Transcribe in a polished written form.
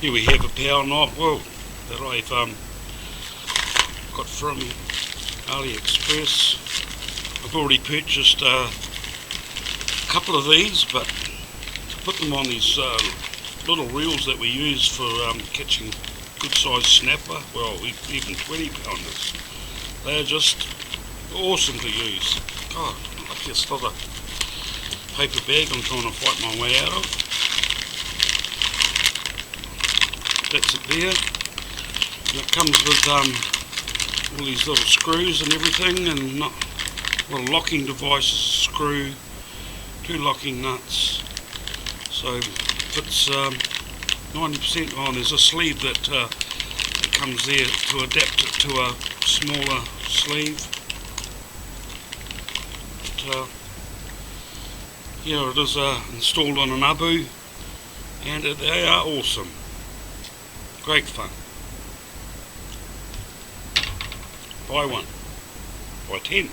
Here we have a power knob, well, that I've got from AliExpress. I've already purchased a couple of these, but to put them on these little reels that we use for catching good sized snapper, well, even 20 pounders, they're just awesome to use. God, like this other paper bag I'm trying to fight my way out of. That's it there. And it comes with all these little screws and everything, and little locking devices, screw, 2 locking nuts. So fits 90%. Oh, there's a sleeve that comes there to adapt it to a smaller sleeve. But, here it is installed on an Abu, and they are awesome. Great fun. Buy one. Buy 10.